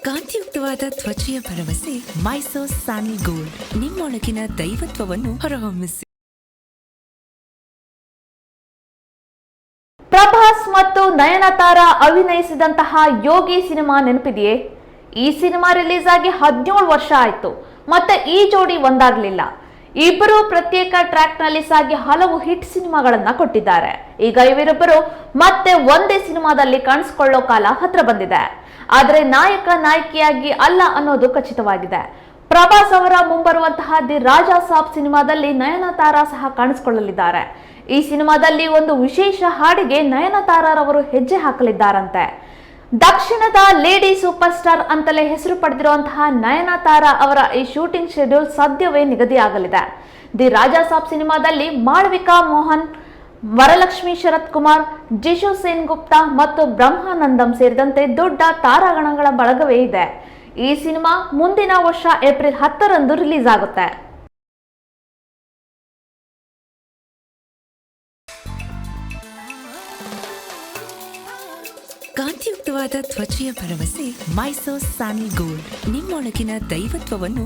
ಕಾಂತಿಯುಕ್ತವಾದ ತ್ವಚೆಯ ಭರವಸೆ ಮೈಸೂರ್ ಸ್ಯಾನಲ್ ಗೋಲ್ಡ್. ನಿಮ್ಮೊಳಗಿನ ದೈವತ್ವವನ್ನು ಹೊರಹೊಮ್ಮಿಸಿ. ಪ್ರಭಾಸ್ ಮತ್ತು ನಯನತಾರ ಅಭಿನಯಿಸಿದಂತಹ ಯೋಗಿ ಸಿನಿಮಾ ನೆನಪಿದೆಯೇ? ಈ ಸಿನಿಮಾ ರಿಲೀಸ್ ಆಗಿ 17 ವರ್ಷ ಆಯ್ತು. ಮತ್ತೆ ಈ ಜೋಡಿ ಒಂದಾಗ್ಲಿಲ್ಲ. ಇಬ್ಬರು ಪ್ರತ್ಯೇಕ ಟ್ರ್ಯಾಕ್ ನಲ್ಲಿ ಸಾಗಿ ಹಲವು ಹಿಟ್ ಸಿನಿಮಾಗಳನ್ನ ಕೊಟ್ಟಿದ್ದಾರೆ. ಈಗ ಇವರಿಬ್ಬರು ಮತ್ತೆ ಒಂದೇ ಸಿನಿಮಾದಲ್ಲಿ ಕಾಣಿಸಿಕೊಳ್ಳೋ ಕಾಲ ಹತ್ರ ಬಂದಿದೆ. ಆದ್ರೆ ನಾಯಕ ನಾಯಕಿಯಾಗಿ ಅಲ್ಲ ಅನ್ನೋದು ಖಚಿತವಾಗಿದೆ. ಪ್ರಭಾಸ್ ಅವರ ಮುಂಬರುವಂತಹ ದಿ ರಾಜಾ ಸಾಬ್ ಸಿನಿಮಾದಲ್ಲಿ ನಯನತಾರ ಸಹ ಕಾಣಿಸಿಕೊಳ್ಳಲಿದ್ದಾರೆ. ಈ ಸಿನಿಮಾದಲ್ಲಿ ಒಂದು ವಿಶೇಷ ಹಾಡಿಗೆ ನಯನತಾರರವರು ಹೆಜ್ಜೆ ಹಾಕಲಿದ್ದಾರಂತೆ. ದಕ್ಷಿಣದ ಲೇಡಿ ಸೂಪರ್ ಸ್ಟಾರ್ ಅಂತಲೇ ಹೆಸರು ಪಡೆದಿರುವಂತಹ ನಯನತಾರ ಅವರ ಈ ಶೂಟಿಂಗ್ ಶೆಡ್ಯೂಲ್ ಸದ್ಯವೇ ನಿಗದಿಯಾಗಲಿದೆ. ದಿ ರಾಜಾ ಸಾಬ್ ಸಿನಿಮಾದಲ್ಲಿ ಮಾಳವಿಕಾ ಮೋಹನ್, ವರಲಕ್ಷ್ಮಿ ಶರತ್ ಕುಮಾರ್, ಜಿಶು ಸೇನ್ ಗುಪ್ತಾ ಮತ್ತು ಬ್ರಹ್ಮಾನಂದಂ ಸೇರಿದಂತೆ ದೊಡ್ಡ ತಾರಾಗಣಗಳ ಬಳಗವೇ ಇದೆ. ಈ ಸಿನಿಮಾ ಮುಂದಿನ ವರ್ಷ ಏಪ್ರಿಲ್ 10ರಂದು ರಿಲೀಸ್ ಆಗುತ್ತೆ. ಕಾಂತಿಯುಕ್ತವಾದ ತ್ವಚೆಯ ಭರವಸೆ ಮೈಸೂರ್ ಸ್ಯಾನಲ್ ಗೋಲ್ಡ್. ನಿಮ್ಮೊಳಗಿನ ದೈವತ್ವವನ್ನು